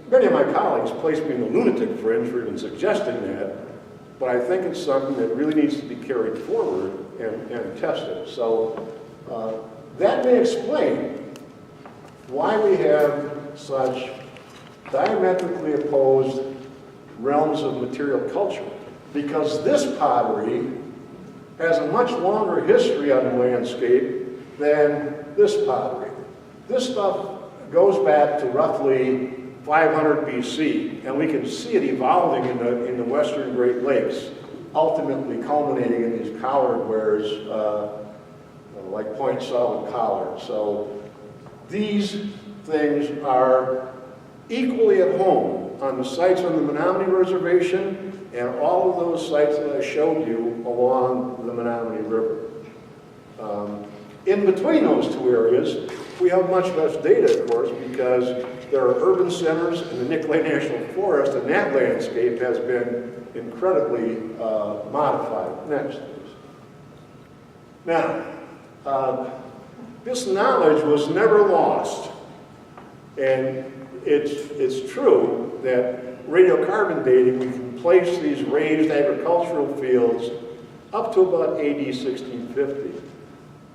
Many of my colleagues place me in the lunatic fringe for even suggesting that, but I think it's something that really needs to be carried forward and tested. So that may explain why we have such diametrically opposed realms of material culture, because this pottery has a much longer history on the landscape than this pottery. This stuff goes back to roughly 500 BC, and we can see it evolving in the western Great Lakes, ultimately culminating in these collard wares like point solid collard. So these things are equally at home on the sites on the Menominee Reservation and all of those sites that I showed you along the Menominee River. In between those two areas, we have much less data, of course, because there are urban centers in the Nicolet National Forest, and that landscape has been incredibly modified. Next, please. Now, this knowledge was never lost, and it's true that radiocarbon dating, we can place these raised agricultural fields up to about AD 1650.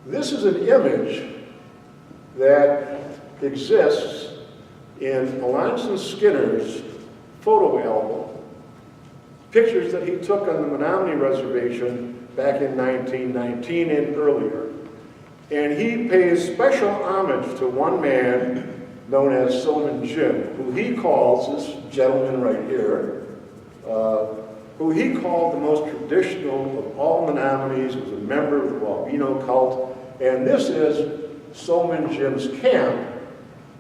This is an image that exists in Alanson Skinner's photo album, pictures that he took on the Menominee Reservation back in 1919 and earlier. And he pays special homage to one man known as Silman Jim, who he calls, this gentleman right here, who he called the most traditional of all Menominees, was a member of the Wabino cult, and this is Silman Jim's camp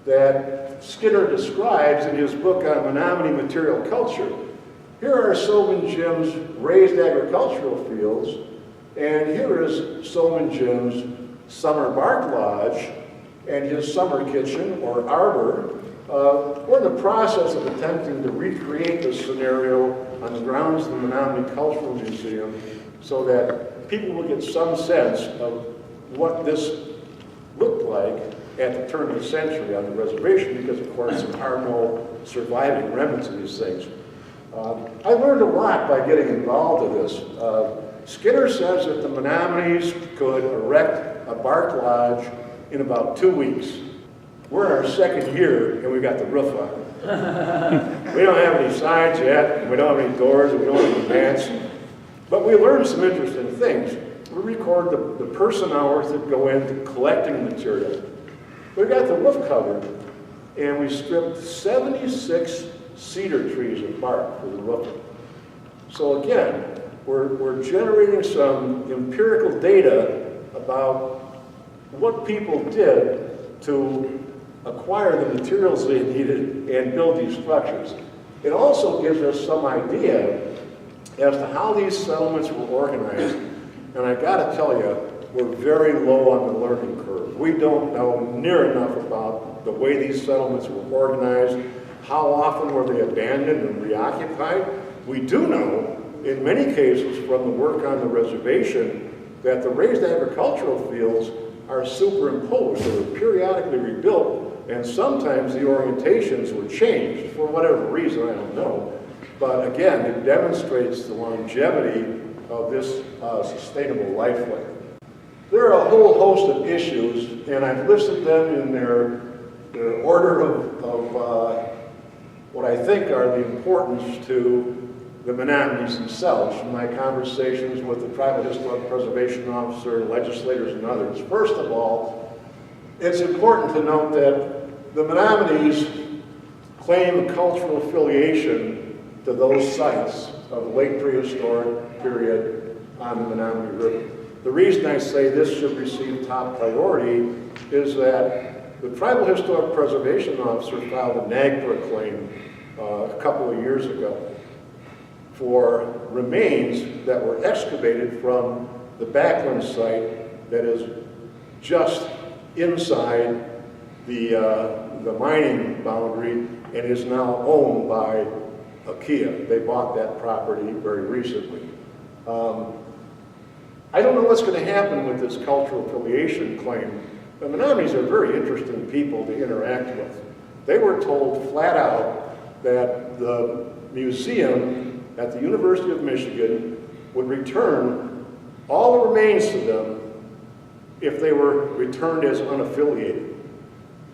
that Skinner describes in his book on Menominee material culture. Here are Silman Jim's raised agricultural fields, and here is Silman Jim's summer bark lodge and his summer kitchen or arbor. We're in the process of attempting to recreate this scenario on the grounds of the Menominee Cultural Museum so that people will get some sense of what this looked like at the turn of the century on the reservation, because of course there are no surviving remnants of these things. I learned a lot by getting involved in this. Skinner says that the Menominees could erect a bark lodge in about 2 weeks. We're in our second year and we got the roof on. We don't have any sides yet, and we don't have any doors, and we don't have any vents, but we learned some interesting things. We record the person hours that go into collecting material. We got the roof covered, and we stripped 76 cedar trees of bark for the roof. So again, we're generating some empirical data about what people did to acquire the materials they needed and build these structures. It also gives us some idea as to how these settlements were organized. And I gotta tell you, we're very low on the learning curve. We don't know near enough about the way these settlements were organized, how often were they abandoned and reoccupied. We do know, in many cases from the work on the reservation, that the raised agricultural fields are superimposed. They were periodically rebuilt, and sometimes the orientations were changed for whatever reason, I don't know. But again, it demonstrates the longevity of this sustainable lifeline. There are a whole host of issues, and I've listed them in their order of what I think are the importance to the Menominees themselves from my conversations with the Tribal Historic Preservation Officer, legislators, and others. First of all, it's important to note that the Menominees claim a cultural affiliation to those sites of the late prehistoric period on the Menominee River. The reason I say this should receive top priority is that the Tribal Historic Preservation Officer filed a NAGPRA claim a couple of years ago for remains that were excavated from the Backland site that is just inside the mining boundary and is now owned by IKEA. They bought that property very recently. I don't know what's going to happen with this cultural affiliation claim. The Menominees are very interesting people to interact with. They were told flat out that the museum at the University of Michigan would return all the remains to them if they were returned as unaffiliated.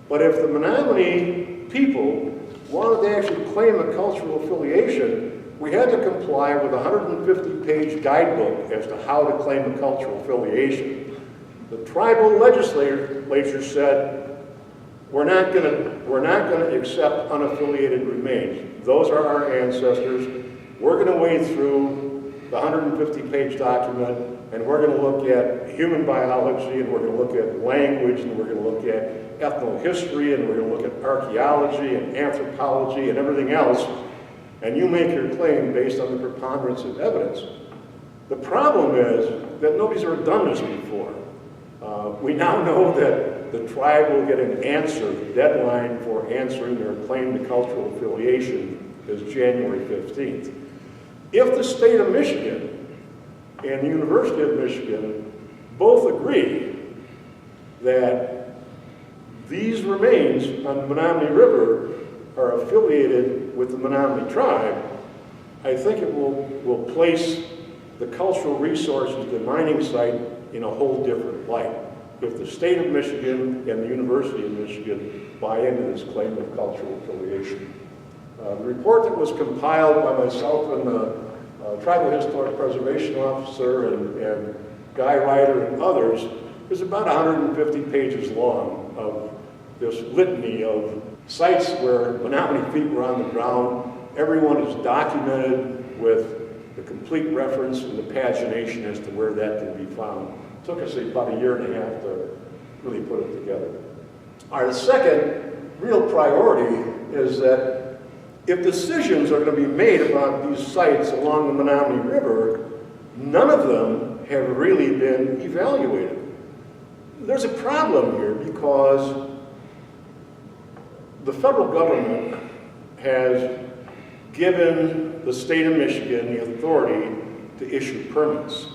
But if the Menominee people wanted to actually claim a cultural affiliation, we had to comply with a 150-page guidebook as to how to claim a cultural affiliation. The tribal legislature said, we're not going to accept unaffiliated remains. Those are our ancestors. We're going to wade through the 150-page document, and we're going to look at human biology, and we're going to look at language, and we're going to look at ethnohistory, and we're going to look at archaeology and anthropology and everything else, and you make your claim based on the preponderance of evidence. The problem is that nobody's ever done this before. We now know that the tribe will get an answer. The deadline for answering their claim to cultural affiliation is January 15th. If the state of Michigan and the University of Michigan both agree that these remains on the Menominee River are affiliated with the Menominee tribe, I think it will place the cultural resources, the mining site, in a whole different light. If the state of Michigan and the University of Michigan buy into this claim of cultural affiliation. The report that was compiled by myself and the Tribal Historic Preservation Officer and Guy Ryder and others is about 150 pages long of this litany of sites where Menominee feet were on the ground. Everyone is documented with the complete reference and the pagination as to where that can be found. It took us about a year and a half to really put it together. Our second real priority is that if decisions are going to be made about these sites along the Menominee River, none of them have really been evaluated. There's a problem here because the federal government has given the state of Michigan the authority to issue permits.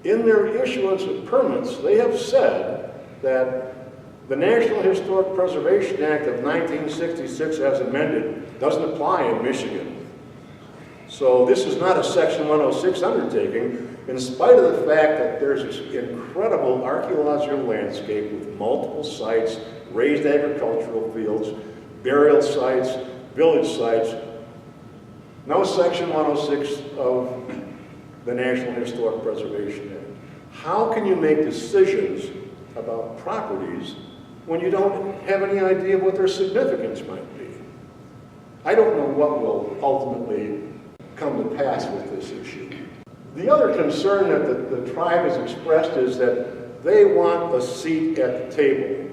In their issuance of permits, they have said that the National Historic Preservation Act of 1966, as amended, doesn't apply in Michigan. So this is not a Section 106 undertaking, in spite of the fact that there's this incredible archaeological landscape with multiple sites, raised agricultural fields, burial sites, village sites. No Section 106 of the National Historic Preservation Act. How can you make decisions about properties when you don't have any idea what their significance might be? I don't know what will ultimately come to pass with this issue. The other concern that the tribe has expressed is that they want a seat at the table.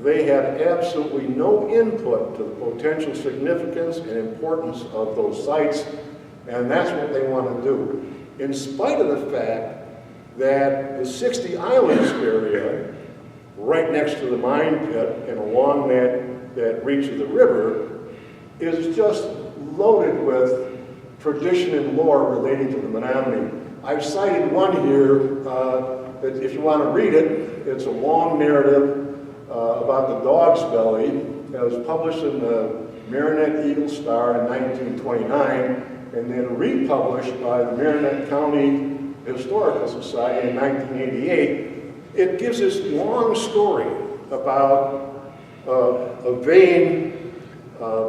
They had absolutely no input to the potential significance and importance of those sites, and that's what they want to do. In spite of the fact that the 60 Islands area, right next to the mine pit and along that reach of the river, is just loaded with tradition and lore relating to the Menominee. I've cited one here, that if you want to read it, it's a long narrative about the Dog's Belly. It was published in the Marinette Eagle Star in 1929, and then republished by the Marinette County Historical Society in 1988. It gives this long story about a vain, but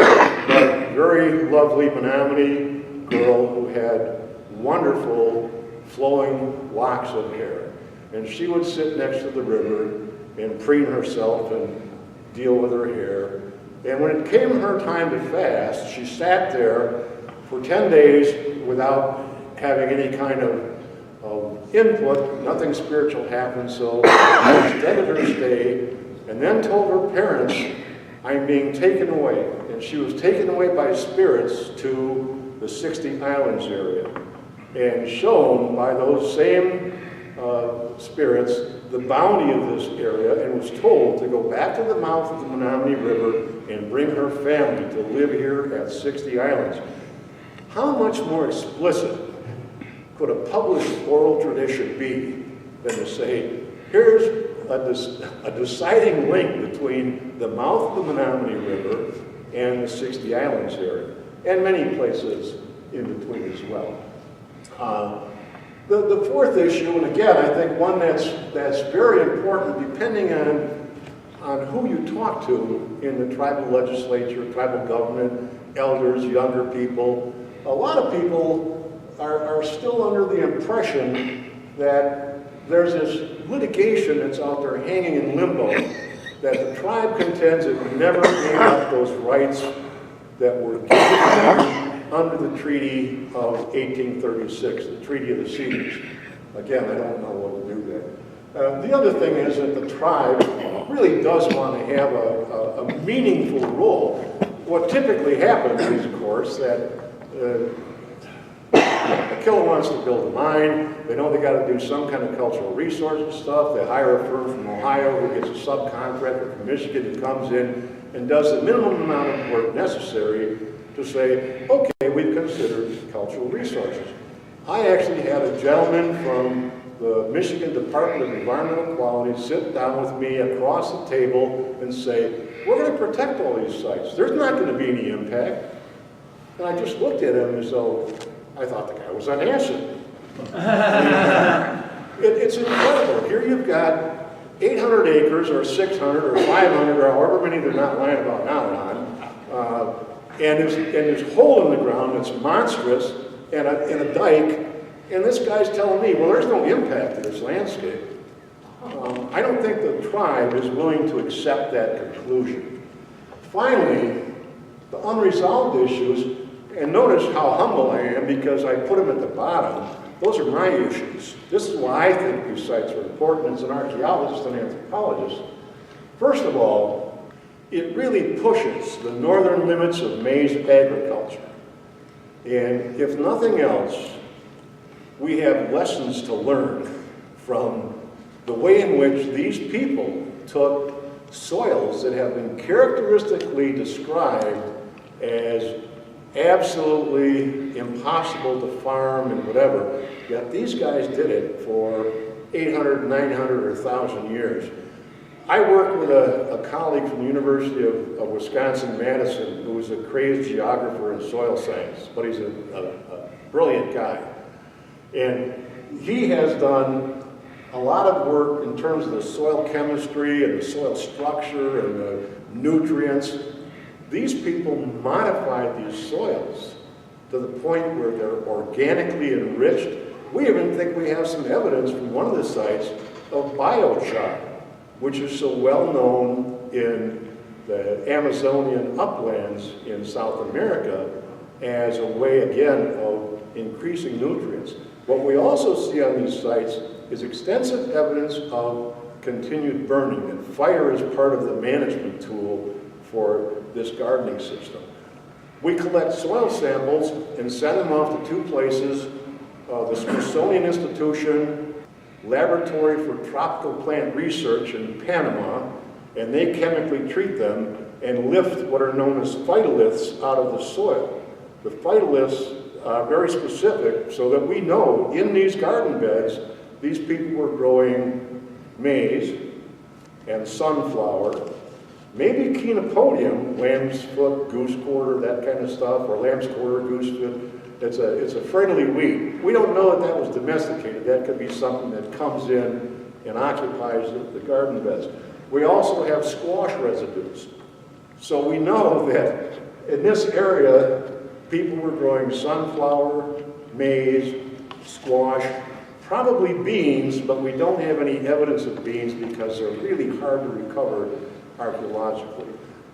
very lovely Menominee girl who had wonderful flowing locks of hair. And she would sit next to the river and preen herself and deal with her hair. And when it came her time to fast, she sat there for 10 days without having any kind of input. Nothing spiritual happened, so she extended her stay and then told her parents, I'm being taken away. And she was taken away by spirits to the 60 Islands area and shown by those same spirits the bounty of this area, and was told to go back to the mouth of the Menominee River and bring her family to live here at 60 Islands. How much more explicit could a published oral tradition be than to say, here's a deciding link between the mouth of the Menominee River and the 60 Islands area, and many places in between as well. The fourth issue, and again, I think one that's very important depending on who you talk to in the tribal legislature, tribal government, elders, younger people. A lot of people are still under the impression that there's this litigation that's out there hanging in limbo, that the tribe contends it never gave up those rights that were given them under the Treaty of 1836, the Treaty of the Cedars. Again, I don't know what to do there. The other thing is that the tribe really does want to have a meaningful role. What typically happens is, of course, that the killer wants to build a mine. They know they got to do some kind of cultural resources stuff. They hire a firm from Ohio who gets a subcontractor from Michigan who comes in and does the minimum amount of work necessary to say, okay, we've considered cultural resources. I actually had a gentleman from the Michigan Department of Environmental Quality sit down with me across the table and say, we're going to protect all these sites. There's not going to be any impact. And I just looked at him as though I thought the guy was on acid. It's incredible. Here you've got 800 acres or 600 or 500 or however many they're not lying about now on, and there's hole in the ground that's monstrous and a dike, and this guy's telling me, well, there's no impact to this landscape. I don't think the tribe is willing to accept that conclusion. Finally, the unresolved issues, and notice how humble I am because I put them at the bottom. Those are my issues. This is why I think these sites are important as an archaeologist and anthropologist. First of all, it really pushes the northern limits of maize agriculture. And if nothing else, we have lessons to learn from the way in which these people took soils that have been characteristically described as absolutely impossible to farm and whatever, yet these guys did it for 800, 900, or 1,000 years. I worked with a colleague from the University of Wisconsin-Madison who was a crazed geographer in soil science, but he's a brilliant guy. And he has done a lot of work in terms of the soil chemistry and the soil structure and the nutrients. These people modified these soils to the point where they're organically enriched. We even think we have some evidence from one of the sites of biochar, which is so well known in the Amazonian uplands in South America as a way, again, of increasing nutrients. What we also see on these sites is extensive evidence of continued burning, and fire is part of the management tool for this gardening system. We collect soil samples and send them off to two places, the Smithsonian Institution, Laboratory for Tropical Plant Research in Panama, and they chemically treat them and lift what are known as phytoliths out of the soil. The phytoliths are very specific so that we know in these garden beds, these people were growing maize and sunflower, maybe chenopodium, lamb's foot, goose quarter, that kind of stuff, or lamb's quarter, goose foot. It's a friendly weed. We don't know that that was domesticated. That could be something that comes in and occupies the garden beds. We also have squash residues. So we know that in this area, people were growing sunflower, maize, squash, probably beans, but we don't have any evidence of beans because they're really hard to recover archaeologically.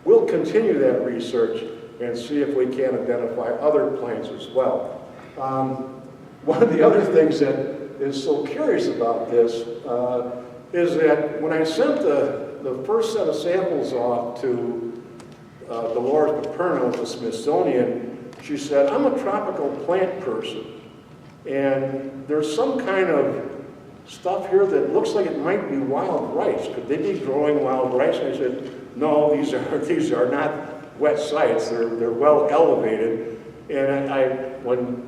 We'll continue that research and see if we can identify other plants as well. One of the other things that is so curious about this is that when I sent the first set of samples off to Dolores Paperna with the Smithsonian, she said, I'm a tropical plant person, and there's some kind of stuff here that looks like it might be wild rice. Could they be growing wild rice? And I said, no, these are not wet sites. They're well elevated. And when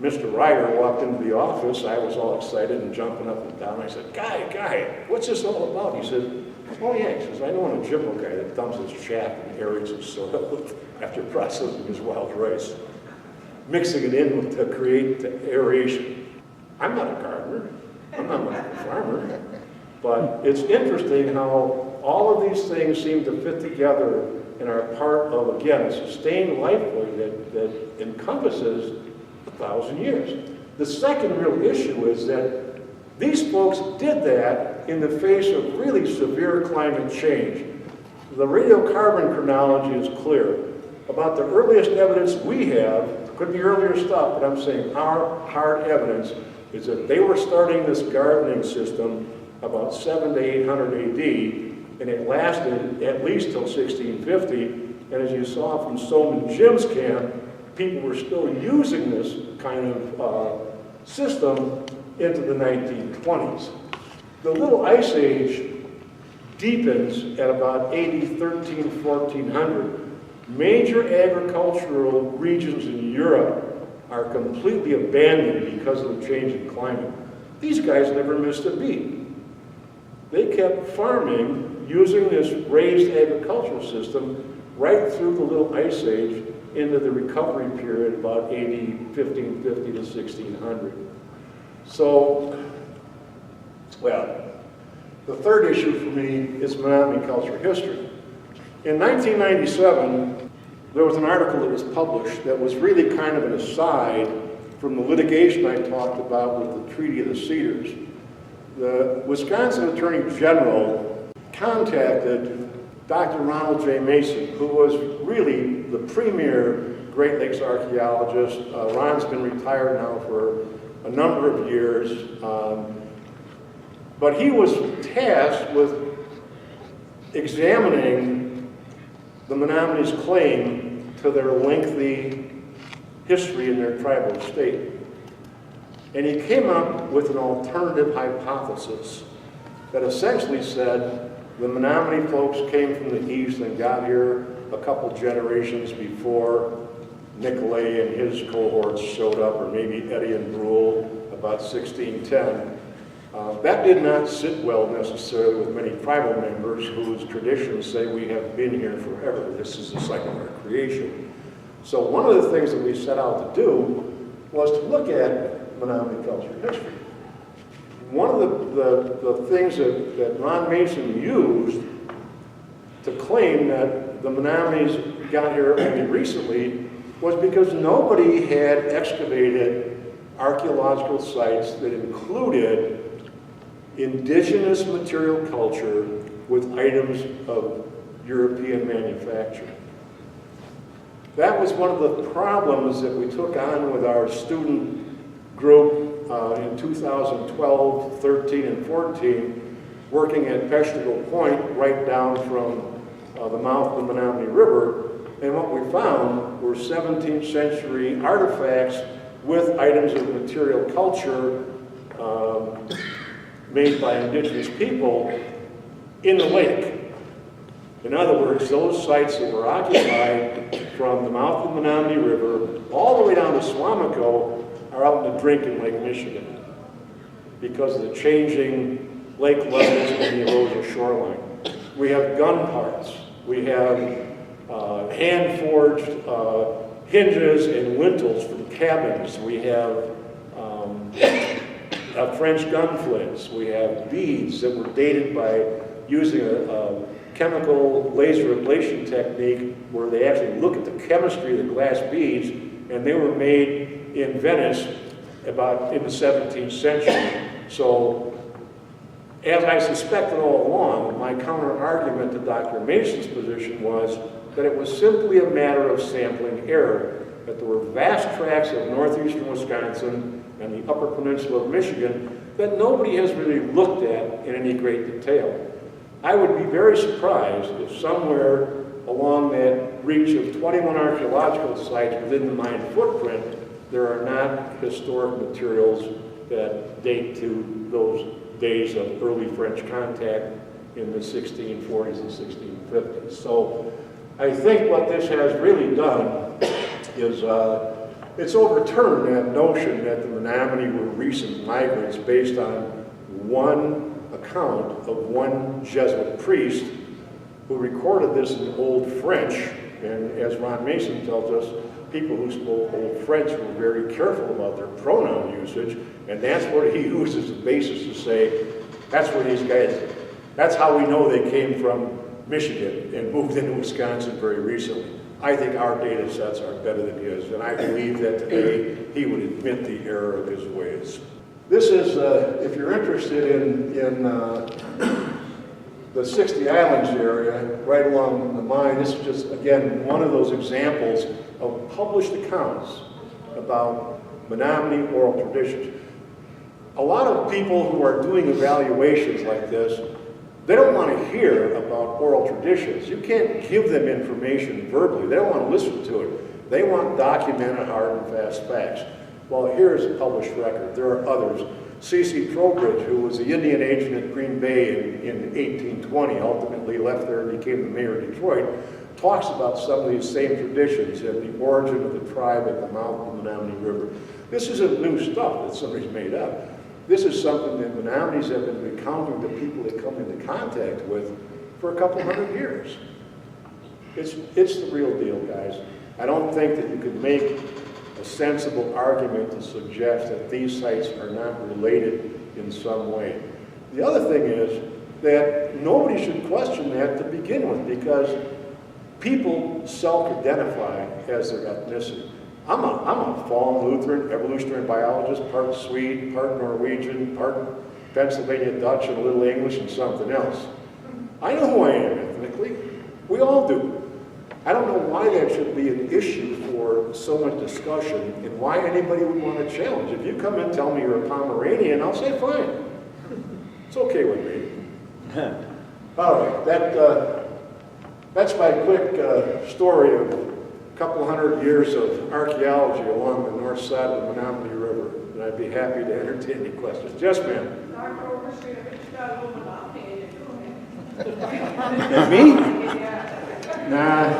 Mr. Ryder walked into the office, I was all excited and jumping up and down. I said, Guy, what's this all about? He said, Oh yeah, he says, I know an Ojibwe guy that dumps his chaff and aerates his soil after processing his wild rice, mixing it in to create the aeration. I'm not a gardener, I'm not a farmer, but it's interesting how all of these things seem to fit together and are part of, again, a sustained life form that encompasses 1,000 years. The second real issue is that these folks did that in the face of really severe climate change. The radiocarbon chronology is clear. About the earliest evidence we have, could be earlier stuff, but I'm saying our hard evidence is that they were starting this gardening system about 700 to 800 AD, and it lasted at least till 1650. And as you saw from Soman Jim's camp, people were still using this kind of system into the 1920s. The Little Ice Age deepens at about AD 1300, 1400. Major agricultural regions in Europe are completely abandoned because of the change in climate. These guys never missed a beat. They kept farming using this raised agricultural system right through the Little Ice Age into the recovery period about AD 1550 to 1600. So, well, the third issue for me is Menominee culture history. In 1997, there was an article that was published that was really kind of an aside from the litigation I talked about with the Treaty of the Cedars. The Wisconsin Attorney General contacted Dr. Ronald J. Mason, who was really the premier Great Lakes archaeologist. Ron's been retired now for a number of years, but he was tasked with examining the Menominee's claim to their lengthy history in their tribal state. And he came up with an alternative hypothesis that essentially said the Menominee folks came from the east and got here a couple generations before Nicolay and his cohorts showed up, or maybe Eddie and Brule about 1610. That did not sit well necessarily with many tribal members whose traditions say we have been here forever. This is the site of our creation. So one of the things that we set out to do was to look at Menominee culture history. One of the things that Ron Mason used to claim that the Menominees got here only recently was because nobody had excavated archaeological sites that included indigenous material culture with items of European manufacture. That was one of the problems that we took on with our student group in 2012, 13, and 14, working at Peshtigo Point, right down from the mouth of the Menominee River. And what we found were 17th century artifacts with items of material culture made by indigenous people in the lake. In other words, those sites that were occupied from the mouth of the Menominee River all the way down to Suamico are out in the drink in Lake Michigan because of the changing lake levels and the erosion shoreline. We have gun parts. We have hand-forged hinges and lintels from cabins. We have French gun flints. We have beads that were dated by using a chemical laser ablation technique where they actually look at the chemistry of the glass beads, and they were made in Venice about in the 17th century. So, as I suspected all along, my counter-argument to Dr. Mason's position was that it was simply a matter of sampling error, that there were vast tracts of northeastern Wisconsin and the upper peninsula of Michigan that nobody has really looked at in any great detail. I would be very surprised if somewhere along that reach of 21 archaeological sites within the mine footprint, there are not historic materials that date to those days of early French contact in the 1640s and 1650s. So I think what this has really done is it's overturned that notion that the Menominee were recent migrants based on one account of one Jesuit priest who recorded this in Old French, and as Ron Mason tells us, people who spoke Old French were very careful about their pronoun usage, and that's what he used as a basis to say, that's where these guys, that's how we know they came from Michigan and moved into Wisconsin very recently. I think our data sets are better than his, and I believe that today he would admit the error of his ways. This is, if you're interested in the 60 Islands area, right along the mine, this is just, again, one of those examples of published accounts about Menominee oral traditions. A lot of people who are doing evaluations like this, they don't want to hear about oral traditions. You can't give them information verbally. They don't want to listen to it. They want documented, hard and fast facts. Well, here's a published record. There are others. C.C. Trowbridge, who was the Indian agent at Green Bay in 1820, ultimately left there and became the mayor of Detroit, talks about some of these same traditions and the origin of the tribe at the mouth of the Menominee River. This isn't new stuff that somebody's made up. This is something that Menominees have been recounting to people they come into contact with for a couple hundred years. It's the real deal, guys. I don't think that you could make a sensible argument to suggest that these sites are not related in some way. The other thing is that nobody should question that to begin with, because people self-identify as their ethnicity. I'm a fallen Lutheran evolutionary biologist, part Swede, part Norwegian, part Pennsylvania Dutch, and a little English and something else. I know who I am ethnically. We all do. I don't know why that should be an issue for so much discussion and why anybody would want to challenge. If you come and tell me you're a Pomeranian, I'll say fine. It's okay with me. All right, that's my quick story of a couple hundred years of archaeology along the north side of the Menominee River, and I'd be happy to entertain any questions. Yes, ma'am? Dr. Overstreet, I bet you got a little Menominee in you, don't Me? Yeah. Nah.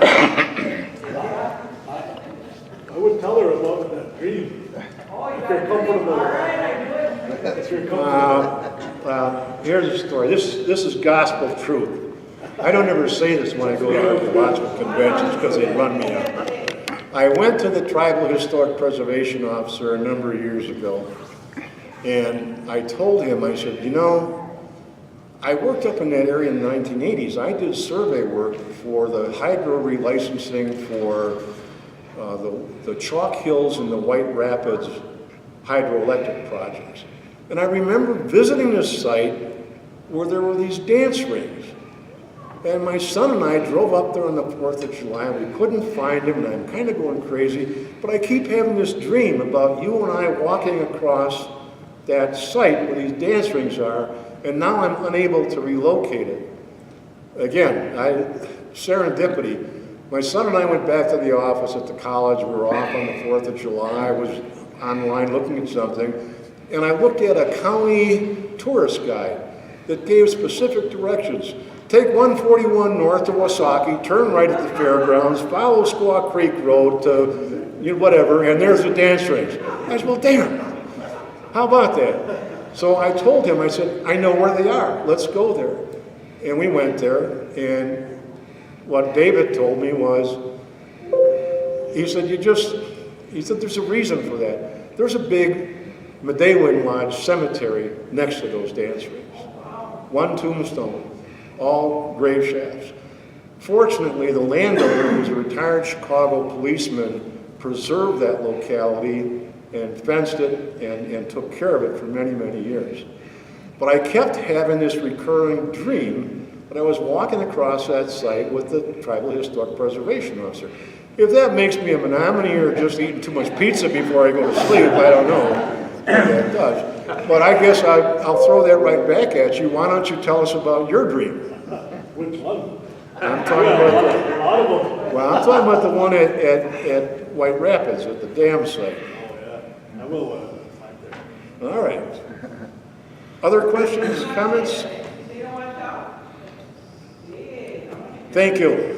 I would tell her about that dream. Oh, you If got you're a comfortable. All right, I would. If you're comfortable. Well, here's the story. This is gospel truth. I don't ever say this when I go to Watchman conventions because they run me up. I went to the Tribal Historic Preservation Officer a number of years ago, and I told him, I said, you know, I worked up in that area in the 1980s. I did survey work for the hydro relicensing for the Chalk Hills and the White Rapids hydroelectric projects. And I remember visiting this site where there were these dance rings. And my son and I drove up there on the 4th of July. We couldn't find him, and I'm kind of going crazy. But I keep having this dream about you and I walking across that site where these dance rings are, and now I'm unable to relocate it. Again, serendipity. My son and I went back to the office at the college. We were off on the 4th of July. I was online looking at something, and I looked at a county tourist guide that gave specific directions. Take 141 north to Wasaki, turn right at the fairgrounds, follow Squaw Creek Road to whatever, and there's the dance rings. I said, well, damn, how about that? So I told him, I said, I know where they are. Let's go there. And we went there, and what David told me was, he said, there's a reason for that. There's a big Medewin Lodge cemetery next to those dance rings. One tombstone. All grave shafts. Fortunately, the landowner, who was a retired Chicago policeman, preserved that locality and fenced it and took care of it for many, many years. But I kept having this recurring dream that I was walking across that site with the Tribal Historic Preservation Officer. If that makes me a Menominee or just eating too much pizza before I go to sleep, I don't know. That does. But I guess I'll throw that right back at you. Why don't you tell us about your dream? Which one? I'm talking about A lot of them. well, I'm talking about the one at White Rapids, at the dam site. Oh, yeah. I will find there. All right. Other questions, comments? You don't want to tell? Thank you.